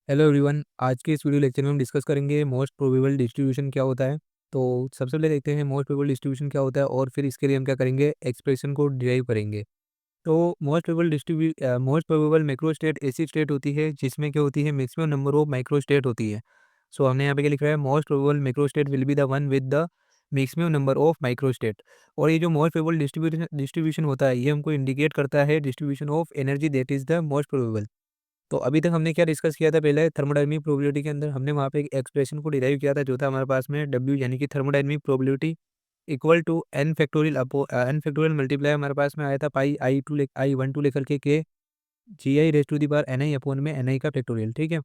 Hello everyone. आज के इस वीडियो लेक्चर में हम डिस्कस करेंगे मोस्ट प्रोबेबल डिस्ट्रीब्यूशन क्या होता है। तो सबसे पहले देखते हैं मोस्ट प्रोबेबल डिस्ट्रीब्यूशन क्या होता है और फिर इसके लिए हम क्या करेंगे, एक्सप्रेशन को डिराइव करेंगे। तो मोस्ट प्रोबेबल मैक्रो स्टेट ऐसी स्टेट होती है जिसमें क्या होती है, maximum number of micro state होती है। सो हमने यहाँ पे क्या लिख रहा है, most probable macro state will be the one with the maximum number of micro state. और ये जो मोस्ट प्रोबेबल डिस्ट्रीब्यूशन होता है, ये हमको इंडिकेट करता है distribution of energy that is the most probable. तो अभी तक हमने क्या डिस्कस किया था, पहले थर्मोडायनामिक प्रोबेबिलिटी के अंदर हमने वहाँ पे एक एक्सप्रेशन को डिराइव किया था जो था हमारे पास में W यानी कि thermodynamic probability equal to N factorial upon N factorial multiply हमारे पास में आया था पाई आई 1 2 लेकर के g i raise to the power n i upon में एन आई का फैक्टोरियल। ठीक है।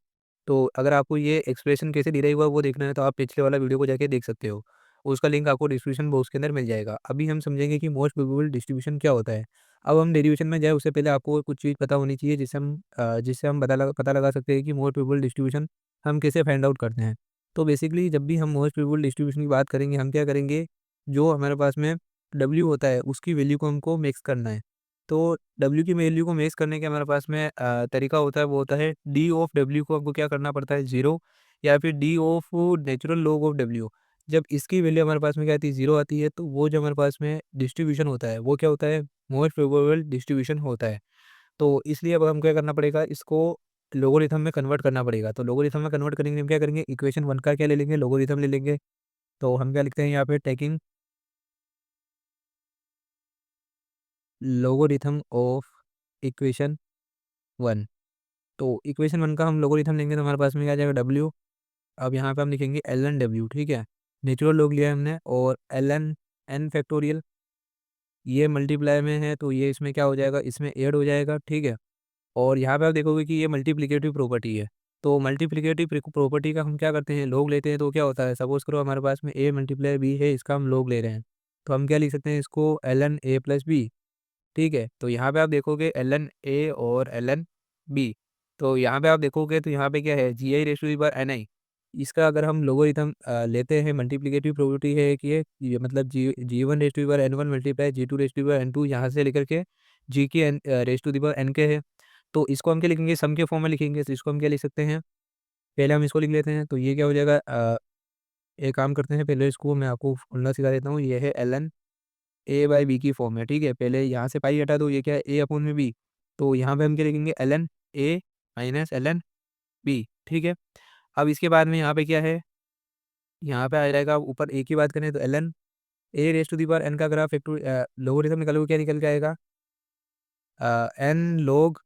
तो अगर आपको ये एक्सप्रेशन कैसे डिराइव हुआ वो देखना है तो आप पिछले वाला वीडियो को जाके देख सकते हो। उसका लिंक आपको डिस्क्रिप्शन बॉक्स के अंदर मिल जाएगा। अभी हम समझेंगे कि मोस्ट प्रोबेबल डिस्ट्रीब्यूशन क्या होता है। अब हम डेरिवेशन में जाए उससे पहले आपको कुछ चीज़ पता होनी चाहिए जिससे हम पता लगा सकते हैं कि मोस्ट प्रोबेबल डिस्ट्रीब्यूशन हम कैसे फाइंड आउट करते हैं। तो बेसिकली जब भी हम मोस्ट प्रोबेबल डिस्ट्रीब्यूशन की बात करेंगे, हम क्या करेंगे, जो हमारे पास में डब्ल्यू होता है उसकी वैल्यू को हमको मिक्स करना है। तो डब्ल्यू की वैल्यू को मिक्स करने के हमारे पास में तरीका होता है, वो होता है डी ऑफ डब्ल्यू को हमको क्या करना पड़ता है, ज़ीरो, या फिर D of natural log of W. जब इसकी वैल्यू हमारे पास में क्या आती है, ज़ीरो आती है, तो वो जो हमारे पास में डिस्ट्रीब्यूशन होता है वो क्या होता है, मोस्ट प्रोबेबल डिस्ट्रीब्यूशन होता है। तो इसलिए अब हम क्या करना पड़ेगा, इसको लोगरिथम में कन्वर्ट करना पड़ेगा। तो लोगरिथम में कन्वर्ट करने के लिए हम क्या करेंगे, इक्वेशन वन का क्या ले लेंगे, लोगरिथम ले लेंगे। तो हम क्या लिखते हैं यहाँ पे, taking logarithm of equation one. तो इक्वेशन वन का हम लोगरिथम लेंगे तो हमारे पास में क्या आ जाएगा, डब्ल्यू। अब यहाँ पे हम लिखेंगे एल एन डब्ल्यू। ठीक है। नेचुरल लॉग लिया है हमने, और एल एन एन फैक्टोरियल ये मल्टीप्लाई में है तो ये इसमें क्या हो जाएगा, इसमें ऐड हो जाएगा। ठीक है। और यहाँ पे आप देखोगे कि ये मल्टीप्लिकेटिव प्रॉपर्टी है। तो मल्टीप्लिकेटिव प्रॉपर्टी का हम क्या करते हैं, लोग लेते हैं। तो क्या होता है, सपोज करो हमारे पास में ए मल्टीप्लाई बी है, इसका हम लोग ले रहे हैं। तो हम क्या लिख सकते हैं इसको, L N A plus B. ठीक है। तो यहाँ पे आप देखोगे एल एन ए और एल एन बी। तो यहाँ पे आप देखोगे तो यहाँ पे क्या है, g i raise to the power n i. इसका अगर हम लोगरिथम लेते हैं, मल्टीप्लिकेटिव प्रोबेबिलिटी है कि ये मतलब जी one race to the power N one multiply ji to race to the power N to, यहाँ से लेकर के जी की N race to the power N के है। तो इसको हम क्या लिखेंगे, सम के फॉर्म में लिखेंगे। तो इसको हम क्या लिख सकते हैं, पहले हम इसको लिख लेते हैं। तो ये क्या हो जाएगा, एक काम करते हैं, पहले इसको मैं आपको खोलना सिखा देता हूँ। ये है L N A by B की फॉर्म है। ठीक है। पहले यहाँ से पाई हटा दो, ये क्या है, ए अपॉन में बी। तो यहाँ पे हम क्या लिखेंगे, L N A minus L N B. ठीक है। अब इसके बाद में यहाँ पे क्या है, यहाँ पे आ जाएगा ऊपर ए की बात करें तो L N A raise to the power N का अगर आप फैक्टर लोगरिथम निकालोगे क्या निकल के आएगा, एन लॉग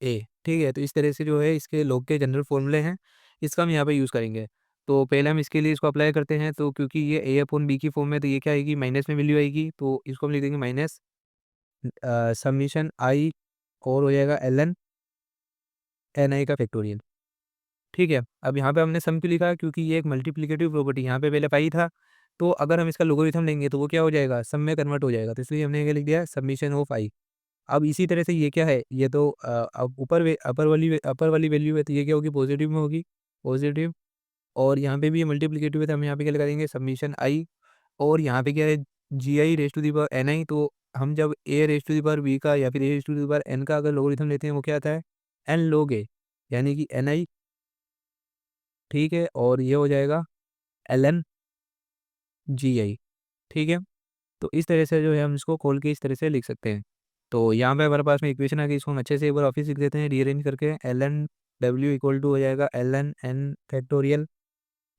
ए। ठीक है। तो इस तरह से जो है इसके लॉग के जनरल फॉर्मूले हैं, इसका हम यहाँ पे यूज़ करेंगे। तो पहले हम इसके लिए इसको अप्लाई करते हैं। तो क्योंकि ये ए अपॉन बी की फॉर्म में, तो ये क्या आएगी, माइनस में वैल्यू आएगी। तो इसको हम लिख देंगे माइनस समीशन आई, और हो जाएगा एल एन एन आई का फैक्टोरियल। ठीक है। अब यहाँ पे हमने सम क्यों लिखा, क्योंकि ये एक मल्टीप्लिकेटिव प्रॉपर्टी यहाँ पे पहले पाई था। तो अगर हम इसका लोगरिथम लेंगे तो वो क्या हो जाएगा, सम में कन्वर्ट हो जाएगा। तो इसलिए हमने क्या लिख दिया, समीशन ऑफ आई। अब इसी तरह से ये क्या है, ये तो अब अपर वाली वैल्यू है, तो ये क्या होगी, पॉजिटिव में होगी, पॉजिटिव। और यहाँ पे भी ये मल्टीप्लिकेटिव है, तो हम यहाँ पे क्या लगा देंगे, समीशन आई। और यहाँ पे क्या है, g i raise to the power n आई। तो हम जब a raise to the power b का या फिर a raise to the power N का अगर लोगरिथम लेते हैं, वो क्या आता है, एन लॉग ए, यानी कि एन आई। ठीक है। और ये हो जाएगा एल एन जी आई। ठीक है। तो इस तरह से जो है हम इसको खोल के इस तरह से लिख सकते हैं। तो यहाँ पे हमारे पास में इक्वेशन आ गई, इसको हम अच्छे से एक बार ऑफिस लिख देते हैं रीअरेंज करके। L N W equal to हो जाएगा एल एन एन फैक्टोरियल,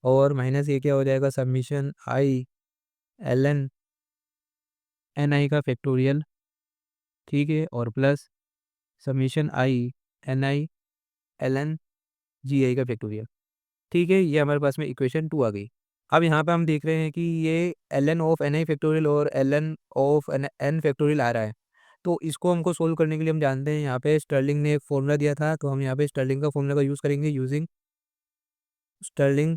और माइनस ये क्या हो जाएगा, summation I L N N आई का फैक्टोरियल। ठीक है। और plus summation I N I L N G I का फैक्टोरियल। ठीक है। ये हमारे पास में इक्वेशन टू आ गई। अब यहाँ पे हम देख रहे हैं कि ये L N of N I factorial और L N of N N factorial आ रहा है। तो इसको हमको सोल्व करने के लिए हम जानते हैं, यहाँ पे स्टर्लिंग ने एक फॉर्मूला दिया था, तो हम यहाँ पे स्टर्लिंग का फॉर्मूला का यूज़ करेंगे, यूजिंग स्टर्लिंग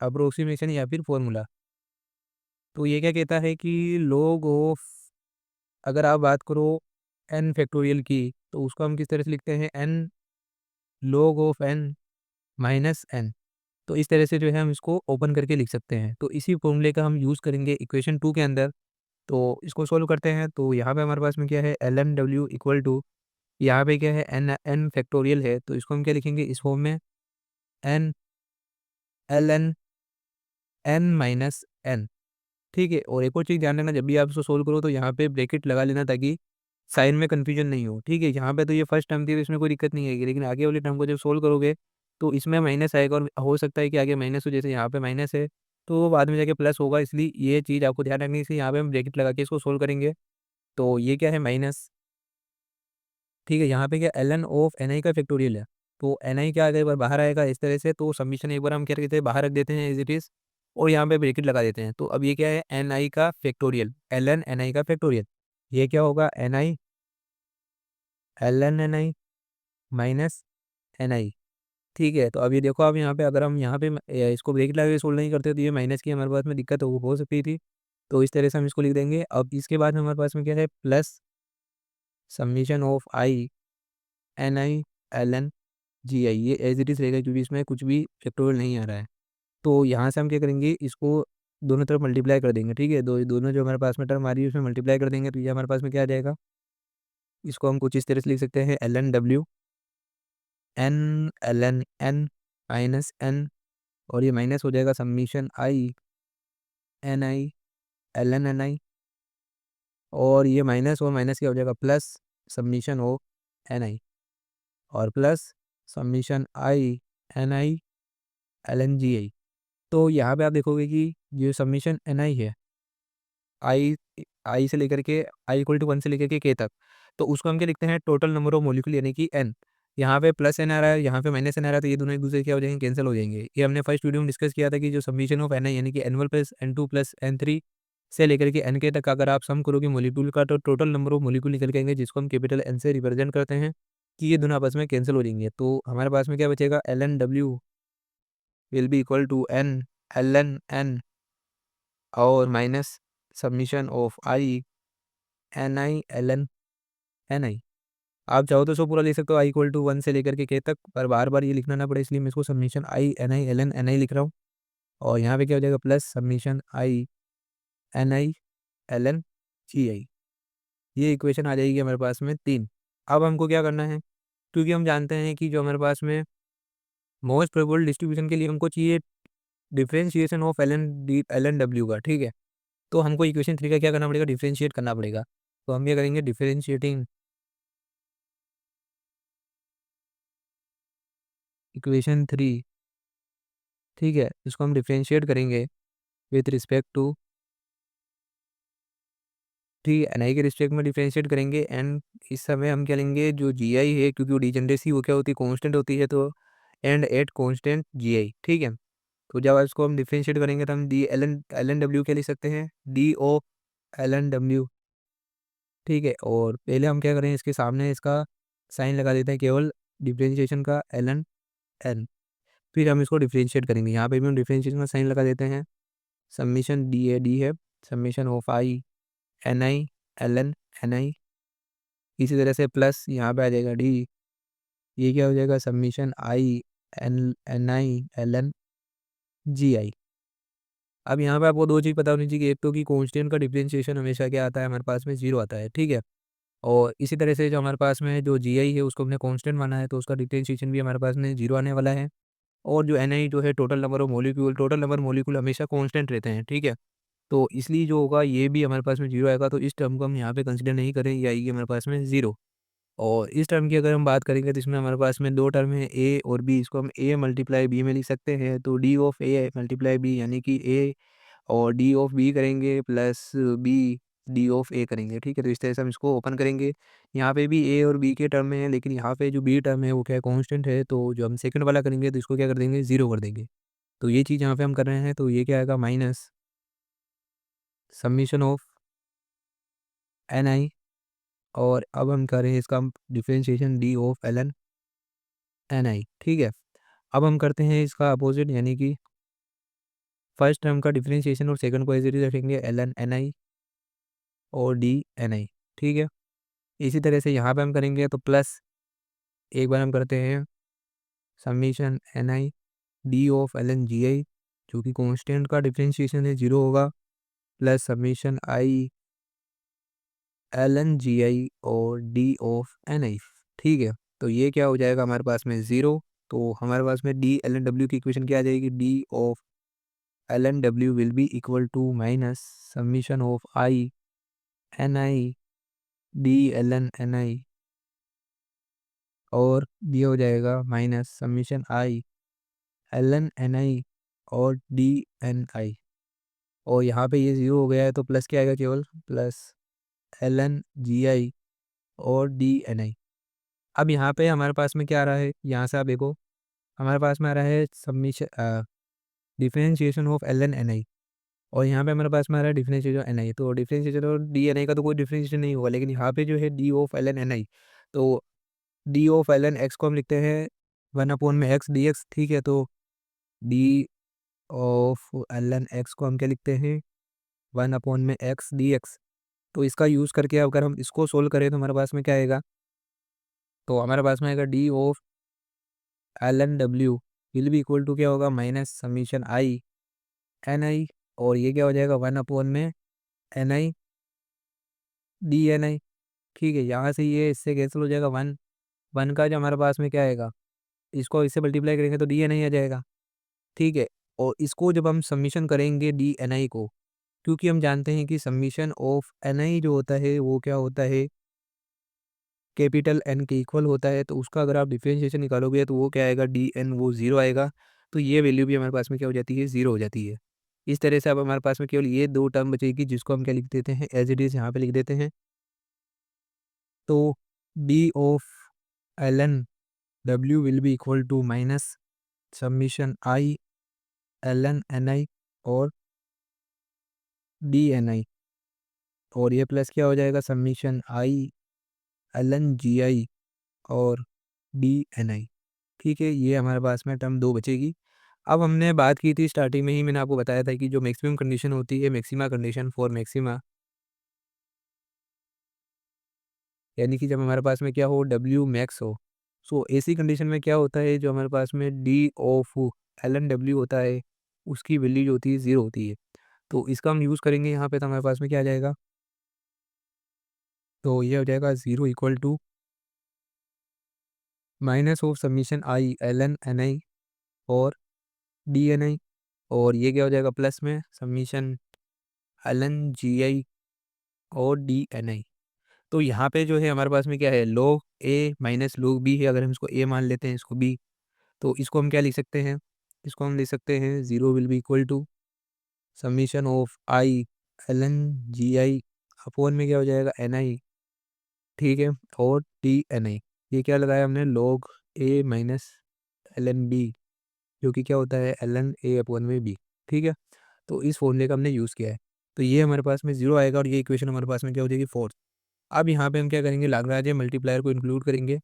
अप्रोक्सीमेशन या फिर फॉर्मूला। तो ये क्या कहता है कि log ऑफ, अगर आप बात करो एन फैक्टोरियल की, तो उसको हम किस तरह से लिखते हैं, N log of N minus N. तो इस तरह से जो है हम इसको ओपन करके लिख सकते हैं। तो इसी फॉर्मूले का हम यूज़ करेंगे इक्वेशन टू के अंदर। तो इसको सोल्व करते हैं। तो यहाँ पे हमारे पास में क्या है, L N W equal to यहाँ पे क्या है, एन एन फैक्टोरियल है, तो इसको हम क्या लिखेंगे इस फॉर्म में, N L N N minus N. ठीक है, और एक और चीज़ ध्यान रखना, जब भी आप इसको सोल्व करो तो यहाँ पे ब्रैकेट लगा लेना ताकि साइन में कन्फ्यूजन नहीं हो। ठीक है, यहाँ पे तो ये फर्स्ट टर्म थी तो इसमें कोई दिक्कत नहीं आएगी, लेकिन आगे वाले टर्म को जब सोल्व करोगे तो इसमें माइनस आएगा और हो सकता है कि आगे माइनस हो, जैसे यहाँ पे माइनस है तो वो बाद में जाके प्लस होगा, इसलिए ये चीज़ आपको ध्यान रखनी है। इसलिए यहाँ पे हम ब्रैकेट लगा के इसको सोल्व करेंगे। तो ये क्या है, माइनस। ठीक है, यहाँ पे क्या एल एन ऑफ एन आई का फैक्टोरियल है, तो एन आई क्या आएगा, एक बार बाहर आएगा इस तरह से, तो समीशन एक बार हम क्या कहते हैं बाहर रख देते हैं एज इट इज़, और यहाँ पे ब्रैकेट लगा देते हैं। तो अब ये क्या है, एन आई का फैक्टोरियल, एल एन एन आई का फैक्टोरियल, ये क्या होगा, N I L N N I minus N I. ठीक है, तो अब ये देखो, अब यहाँ पे अगर हम यहाँ पे इसको ब्रैकेट लगा के सोल्व नहीं करते तो ये माइनस की हमारे पास में दिक्कत हो सकती थी, तो इस तरह से हम इसको लिख देंगे। अब इसके बाद हमारे पास में क्या है, plus summation of I N I L N G I, ये एज इट इज़ रहेगा क्योंकि इसमें कुछ भी फैक्टोरियल नहीं आ रहा है। तो यहाँ से हम क्या करेंगे, इसको दोनों तरफ मल्टीप्लाई कर देंगे। ठीक है, दोनों जो हमारे पास में टर्म आ रही है उसमें मल्टीप्लाई कर देंगे, तो ये हमारे पास में क्या आ जाएगा, इसको हम कुछ इस तरह से लिख सकते हैं, L N W N L N N minus N, और ये माइनस हो जाएगा summation I N I L N N I, और ये माइनस और माइनस क्या हो जाएगा, plus summation of N I, और plus summation I N I L N G I. तो यहाँ पे आप देखोगे कि ये समीशन एन आई है, आई आई से लेकर के आई इक्वल टू 1 से लेकर के के तक, तो उसको हम क्या लिखते हैं, टोटल नंबर ऑफ मॉलिक्यूल यानी कि एन। यहाँ पे प्लस एन आ रहा है, यहाँ पे माइनस एन आ रहा है, तो ये दोनों एक दूसरे क्या हो जाएंगे, कैंसिल हो जाएंगे। ये हमने फर्स्ट वीडियो में डिस्कस किया था कि जो समीशन ऑफ एन आई यानी कि एन1 प्लस एन2 प्लस एन3 से लेकर के एन के तक अगर आप सम करोगे मॉलिक्यूल का, तो टोटल नंबर ऑफ मॉलिक्यूल निकल के आएंगे, जिसको हम कैपिटल एन से रिप्रेजेंट करते हैं, कि ये दोनों आपस में कैंसिल हो जाएंगे। तो हमारे पास में क्या बचेगा, L N W will be equal to N L N N और minus summation of I N I L N N I. आप चाहो तो इसको पूरा लिख सकते हो, आई इक्वल टू 1 से लेकर के के तक, पर बार बार ये लिखना ना पड़े इसलिए मैं इसको समीशन आई एन आई लिख रहा हूँ। और यहाँ पे क्या हो जाएगा, plus summation I N I L N G I. ये इक्वेशन आ जाएगी हमारे पास में 3। अब हमको क्या करना है, क्योंकि हम जानते हैं कि जो हमारे पास में मोस्ट प्रोबेबल डिस्ट्रीब्यूशन के लिए हमको चाहिए differentiation of L N W का। ठीक है, तो हमको इक्वेशन 3 का क्या करना पड़ेगा, डिफरेंशिएट करना पड़ेगा। तो हम ये करेंगे डिफरेंशिएटिंग इक्वेशन 3। ठीक है, इसको हम डिफरेंशिएट करेंगे विथ रिस्पेक्ट टू, ठीक है, एन आई के रिस्पेक्ट में डिफरेंशिएट करेंगे। एंड इस समय हम क्या लेंगे, जो जी आई है, क्योंकि वो डिजेनरेसी वो क्या होती है, कॉन्स्टेंट होती है, तो एंड एट कॉन्स्टेंट जी आई। ठीक है, तो जब इसको हम डिफरेंशिएट करेंगे तो हम डी एल एन डब्ल्यू क्या लिख सकते हैं, D O L N W. ठीक है, और पहले हम क्या करें, इसके सामने इसका साइन लगा देते हैं केवल डिफरेंशिएशन का, एल एन एन। फिर हम इसको डिफरेंशिएट करेंगे, यहाँ पे भी हम डिफरेंशिएशन का साइन लगा देते हैं, समीशन डी है, summation of I N I L N N I. इसी तरह से प्लस यहाँ पे आ जाएगा डी, ये क्या हो जाएगा, summation I N N I L N G I. अब यहाँ पे आपको दो चीज़ पता होनी चाहिए, एक तो कि कांस्टेंट का डिफरेंशिएशन हमेशा क्या आता है हमारे पास में, जीरो आता है। ठीक है, और इसी तरह से जो हमारे पास में जो जी आई है उसको हमने कांस्टेंट माना है, तो उसका डिफरेंशिएशन भी हमारे पास में जीरो आने वाला है। और जो एन आई जो है, टोटल नंबर मॉलिक्यूल हमेशा कांस्टेंट रहते हैं। ठीक है, तो इसलिए जो होगा ये भी हमारे पास में जीरो आएगा, तो इस टर्म को हम यहाँ पे कंसिडर नहीं करें, ये आएगी हमारे पास में जीरो। और इस टर्म की अगर हम बात करेंगे तो इसमें हमारे पास में दो टर्म है, ए और बी, इसको हम ए मल्टीप्लाई बी में लिख सकते हैं, तो D of A multiply B यानी कि ए, और डी ऑफ बी करेंगे plus B D of A करेंगे। ठीक है, तो इस तरह से हम इसको ओपन करेंगे। यहाँ पे भी ए और बी के टर्म में है, लेकिन यहाँ पे जो बी टर्म है वो क्या है, कॉन्स्टेंट है, तो जो हम सेकंड वाला करेंगे तो इसको क्या कर देंगे, जीरो कर देंगे। तो ये चीज़ यहाँ पे हम कर रहे हैं, तो ये क्या आएगा, minus summation of N I, और अब हम कर रहे हैं इसका differentiation D of L N N I. ठीक है, अब हम करते हैं इसका अपोजिट, यानी कि फर्स्ट टर्म का डिफरेंशिएशन और सेकंड को एज इट इज रखेंगे, एल एन एन आई और डी एन आई। ठीक है, इसी तरह से यहाँ पे हम करेंगे, तो प्लस एक बार हम करते हैं summation N I D of L N G I, जो कि कॉन्स्टेंट का डिफरेंशिएशन है, जीरो होगा, plus summation I L N G I और डी ऑफ एन आई। ठीक है। तो ये क्या हो जाएगा हमारे पास में 0। तो हमारे पास में डी एल एन डब्ल्यू की इक्वेशन क्या आ जाएगी, D of L N W will be equal to minus summation of I N I D L N N I, और ये हो जाएगा minus summation I L N N I और D N I, और यहाँ पे ये 0 हो गया है तो प्लस क्या आएगा, केवल plus L N G I और डी एन आई। अब यहाँ पे हमारे पास में क्या आ रहा है, यहाँ से आप देखो हमारे पास में आ रहा है summation differentiation of L N N I, और यहाँ पे हमारे पास में आ रहा है डिफरेंशिएशन एन आई। तो डिफरेंशिएशन और डी एन आई का तो कोई डिफरेंशिएशन नहीं होगा, लेकिन यहाँ पे जो है D of L N N आई, तो D of L N X को हम लिखते हैं 1 में एक्स डी एक्स, ठीक है। तो D of L N X को हम क्या लिखते हैं, 1 में एक्स डी एक्स। तो इसका यूज़ करके अगर हम इसको सोल्व करें तो हमारे पास में क्या आएगा, तो हमारे पास में आएगा D of L N W will be equal to क्या होगा, minus summation I N I, और ये क्या हो जाएगा 1 में N I D N I, ठीक है। यहाँ से ये इससे कैंसिल हो जाएगा, वन वन का जो हमारे पास में क्या आएगा, इसको इससे मल्टीप्लाई करेंगे तो डी एन आई आ जाएगा, ठीक है। और इसको जब हम सबमिशन करेंगे डी एन आई को, क्योंकि हम जानते हैं कि सबमिशन ऑफ एन आई जो होता है वो क्या होता है, कैपिटल एन के इक्वल होता है, तो उसका अगर आप डिफरेंशिएशन निकालोगे तो वो क्या आएगा, डी एन वो 0 आएगा। तो ये वैल्यू भी हमारे पास में क्या हो जाती है, 0 हो जाती है। इस तरह से अब हमारे पास में केवल ये 2 टर्म बचेगी, जिसको हम क्या लिख देते हैं, एज इट इज़ यहाँ पे लिख देते हैं। तो D of L N W will be equal to minus summation I L N N I और डी एन आई, और ये प्लस क्या हो जाएगा, summation I L N G I और डी एन आई, ठीक है। ये हमारे पास में टर्म 2 बचेगी। अब हमने बात की थी स्टार्टिंग में ही, मैंने आपको बताया था कि जो मैक्सिमम कंडीशन होती है, मैक्सिमा कंडीशन फॉर मैक्सिमा, यानी कि जब हमारे पास में क्या हो, डब्ल्यू मैक्स हो। सो ऐसी कंडीशन में क्या होता है, जो हमारे पास में D of L N W होता है उसकी वैल्यू जो होती है 0 होती है। तो इसका हम यूज़ करेंगे यहाँ पे, तो हमारे पास में क्या आ जाएगा, तो ये हो जाएगा 0 equal to minus of summation I L N N I और डी एन आई, और ये क्या हो जाएगा, प्लस में submission L N G I और डी एन आई। तो यहाँ पे जो है हमारे पास में क्या है, log ए माइनस log बी है। अगर हम इसको ए मान लेते हैं, इसको बी, तो इसको हम क्या लिख सकते हैं, इसको हम लिख सकते हैं 0 will be equal to summation of I L N G I upon में क्या हो जाएगा, एन आई, ठीक है, और डी एन आई। ये क्या लगाया हमने, log ए माइनस एल एन बी, जो कि क्या होता है एल एन ए अपॉन में बी, ठीक है। तो इस फॉर्मूले का हमने यूज़ किया है। तो ये हमारे पास में 0 आएगा, और ये इक्वेशन हमारे पास में क्या हो जाएगी, 4। अब यहाँ पे हम क्या करेंगे, लाग्रांज मल्टीप्लायर को इंक्लूड करेंगे।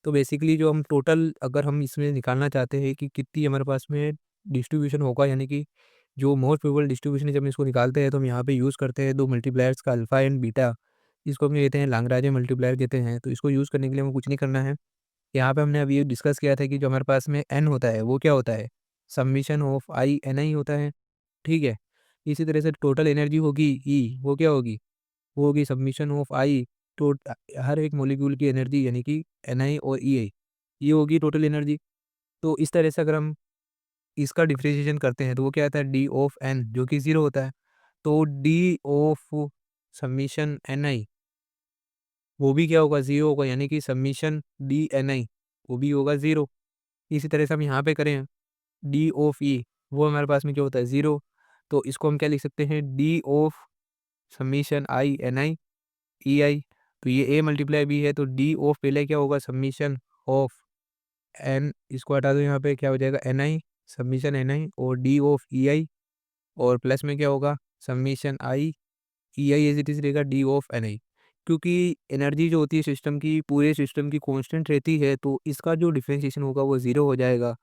तो बेसिकली जो हम टोटल अगर हम इसमें निकालना चाहते हैं कि कितनी हमारे पास में डिस्ट्रीब्यूशन होगा, यानी कि जो मोस्ट प्रोबेबल डिस्ट्रीब्यूशन है, जब हम इसको निकालते हैं तो हम यहाँ पे यूज़ करते हैं 2 मल्टीप्लायर्स का, अल्फ़ा एंड बीटा। इसको हम कहते हैं लाग्रांज मल्टीप्लायर कहते हैं। तो इसको यूज़ करने के लिए हमें कुछ नहीं करना है। यहाँ पे हमने अभी ये डिस्कस किया था कि जो हमारे पास में एन होता है वो क्या होता है, सबमिशन ऑफ आई एन आई होता है, ठीक है। इसी तरह से टोटल एनर्जी होगी ई, वो क्या होगी, वो होगी सबमिशन ऑफ आई तो हर एक मॉलिक्यूल की एनर्जी, यानी कि एन आई और ई आई, ये होगी टोटल एनर्जी। तो इस तरह से अगर हम इसका डिफरेंशिएशन करते हैं तो वो क्या आता है, डी ऑफ एन, जो कि 0 होता है। तो D of submission N I वो भी क्या होगा, 0 होगा, यानी कि सबमिशन डी एन आई वो भी होगा 0। इसी तरह से हम यहाँ पे करें डी ऑफ ई, वो हमारे पास में क्या होता है, 0। तो इसको हम क्या लिख सकते हैं, D of summation I N I E I. तो ये ए मल्टीप्लाई बी है, तो डी ऑफ पहले क्या होगा, सबमिशन ऑफ एन, इसको हटा दो, यहाँ पे क्या हो जाएगा, N I submission N I और डी ऑफ ई आई, और प्लस में क्या होगा, summation I E I as it is रहेगा डी ऑफ एन आई। क्योंकि एनर्जी जो होती है सिस्टम की, पूरे सिस्टम की कांस्टेंट रहती है, तो इसका जो डिफरेंशिएशन होगा वो 0 हो जाएगा।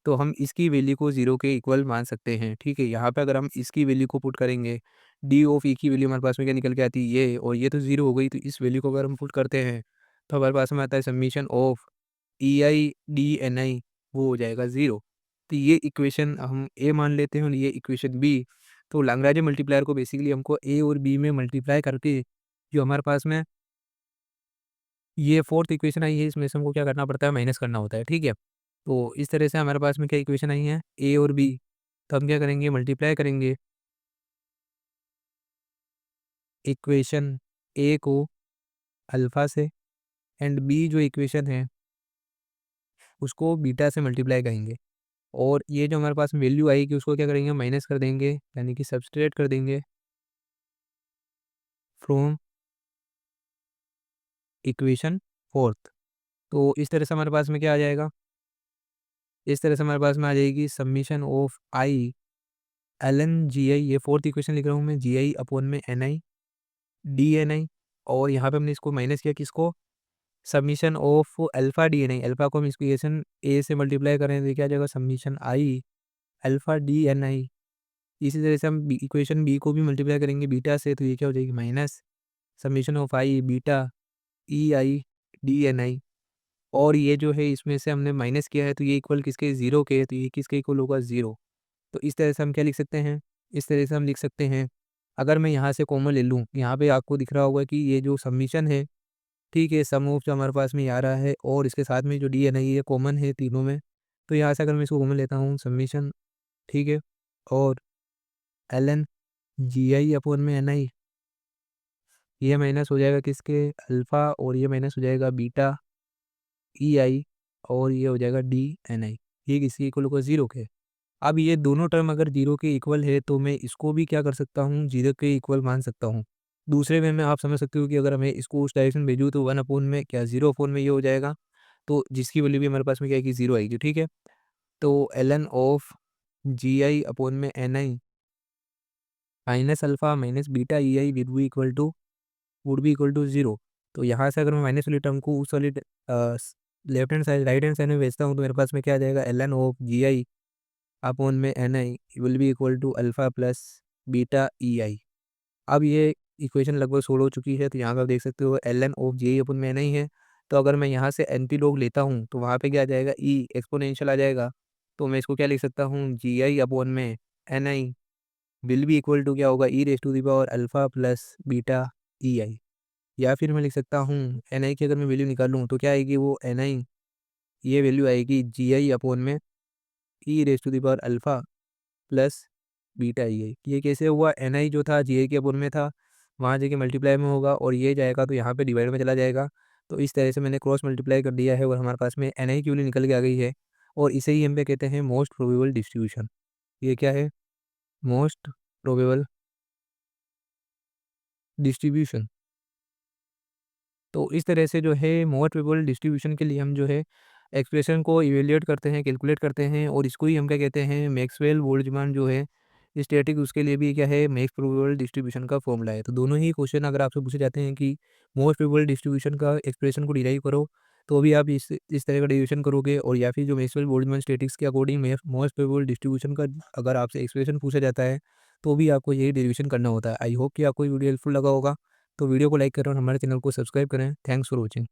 तो हम इसकी वैल्यू को 0 के इक्वल मान सकते हैं, ठीक है। यहाँ पे अगर हम इसकी वैल्यू को पुट करेंगे, डी ऑफ ई की वैल्यू हमारे पास में क्या निकल के आती है, ये, और ये तो 0 हो गई। तो इस वैल्यू को अगर हम पुट करते हैं तो हमारे पास में आता है summation of E I D N I, वो हो जाएगा 0। तो ये इक्वेशन हम ए मान लेते हैं और ये इक्वेशन बी। तो लाग्रांज मल्टीप्लायर को बेसिकली हमको ए और बी में मल्टीप्लाई करके जो हमारे पास में ये फोर्थ इक्वेशन आई है, इसमें से हमको क्या करना पड़ता है, माइनस करना होता है, ठीक है। तो इस तरह से हमारे पास में क्या इक्वेशन आई है, ए और बी। तो हम क्या करेंगे, मल्टीप्लाई करेंगे इक्वेशन ए को अल्फ़ा से, एंड बी जो इक्वेशन है उसको बीटा से मल्टीप्लाई करेंगे। और ये जो हमारे पास वैल्यू आएगी उसको क्या करेंगे, माइनस कर देंगे, यानी कि सब्सट्रैक्ट कर देंगे फ्रॉम इक्वेशन फोर्थ। तो इस तरह से हमारे पास में क्या आ जाएगा, इस तरह से हमारे पास में आ जाएगी summation of I L N G I, ये फोर्थ इक्वेशन लिख रहा हूँ मैं, जी आई अपॉन में N I D N I. और यहाँ पे हमने इसको माइनस किया किसको, summation of alpha D N I, alpha को हम इक्वेशन ए से मल्टीप्लाई करें तो ये क्या आ जाएगा, summation I alpha D N I. इसी तरह से हम इक्वेशन बी को भी मल्टीप्लाई करेंगे बीटा से, तो ये क्या हो जाएगी, minus summation of I beta E I D N I. और ये जो है इसमें से हमने माइनस किया है तो ये इक्वल किसके, ज़ीरो के है, तो ये किसके इक्वल होगा, ज़ीरो। तो इस तरह से हम क्या लिख सकते हैं, इस तरह से हम लिख सकते हैं, अगर मैं यहाँ से कॉमन ले लूँ, यहाँ पे आपको दिख रहा होगा कि ये जो समीशन है, ठीक है, सम ऑफ जो हमारे पास में ये आ रहा है और इसके साथ में जो डी एन आई ये कॉमन है तीनों में। तो यहाँ से अगर मैं इसको कॉमन लेता हूँ समीशन, ठीक है, और L N G I upon में एन आई, ये माइनस हो जाएगा किसके, अल्फ़ा, और ये माइनस हो जाएगा बीटा ई आई, और ये हो जाएगा डी एन आई। ये किसके इक्वल होगा, ज़ीरो के। अब ये दोनों टर्म अगर जीरो के इक्वल है तो मैं इसको भी क्या कर सकता हूँ, जीरो के इक्वल मान सकता हूँ। दूसरे वे में आप समझ सकते हो कि अगर हमें इसको उस डायरेक्शन में भेजूँ तो वन अपोन में क्या, जीरो अपोन में ये हो जाएगा, तो जिसकी वैल्यू भी हमारे पास में क्या आएगी, जीरो आएगी, ठीक है। तो L N of G I upon में N I minus alpha minus beta E I would be equal to zero. तो यहाँ से अगर मैं माइनस वाली टर्म को उस वाली left hand side right hand side में भेजता हूँ तो मेरे पास में क्या आ जाएगा, L N of G I upon में N I will be equal to alpha plus beta E I. अब ये इक्वेशन लगभग सोल्व हो चुकी है, तो यहाँ पर आप देख सकते हो एल एन ऑफ जी आई अपन में एन आई है। तो अगर मैं यहाँ से एन पी लॉग लेता हूँ तो वहाँ पे क्या आ जाएगा, ई एक्सपोनेंशियल आ जाएगा। तो मैं इसको क्या लिख सकता हूँ, जी आई अपॉन में N I will be equal to क्या होगा, E raise to the power alpha plus beta E I. या फिर मैं लिख सकता हूँ एन आई की अगर मैं वैल्यू निकालूँ तो क्या आएगी, वो एन आई ये वैल्यू आएगी जी आई अपॉन में E raise to the power alpha plus beta E I. ये कैसे हुआ, एन आई जो था जी आई के अपोन में था, वहाँ जाके मल्टीप्लाई में होगा और ये जाएगा तो यहाँ पे डिवाइड में चला जाएगा। तो इस तरह से मैंने क्रॉस मल्टीप्लाई कर दिया है और हमारे पास में एन आई की वैल्यू निकल के आ गई है। और इसे ही हम पे कहते हैं मोस्ट प्रोबेबल डिस्ट्रीब्यूशन। ये क्या है, मोस्ट प्रोबेबल डिस्ट्रीब्यूशन। तो इस तरह से जो है मोस्ट प्रोबेबल डिस्ट्रीब्यूशन के लिए हम जो है एक्सप्रेशन को इवेल्युएट करते हैं, कैलकुलेट करते हैं, और इसको ही हम क्या कहते हैं, मैक्सवेल बोल्ट्जमान जो है स्टैटिक, उसके लिए भी क्या है, मैक्स प्रोबेबल डिस्ट्रीब्यूशन का फॉर्मूला है। तो दोनों ही क्वेश्चन अगर आपसे पूछे जाते हैं कि मोस्ट प्रोबेबल डिस्ट्रीब्यूशन का एक्सप्रेशन को डिराइव करो, तो भी आप इस तरह का डेरिवेशन करोगे। और या फिर जो मैक्सवेल बोल्ट्जमान स्टैटिक्स के अकॉर्डिंग मोस्ट प्रोबेबल डिस्ट्रीब्यूशन का अगर आपसे एक्सप्रेशन पूछा जाता है तो भी आपको यही डेरिवेशन करना होता है। आई होप कि आपको ये वीडियो हेल्पफुल लगा होगा। तो वीडियो को लाइक करें और हमारे चैनल को सब्सक्राइब करें। Thanks for watching.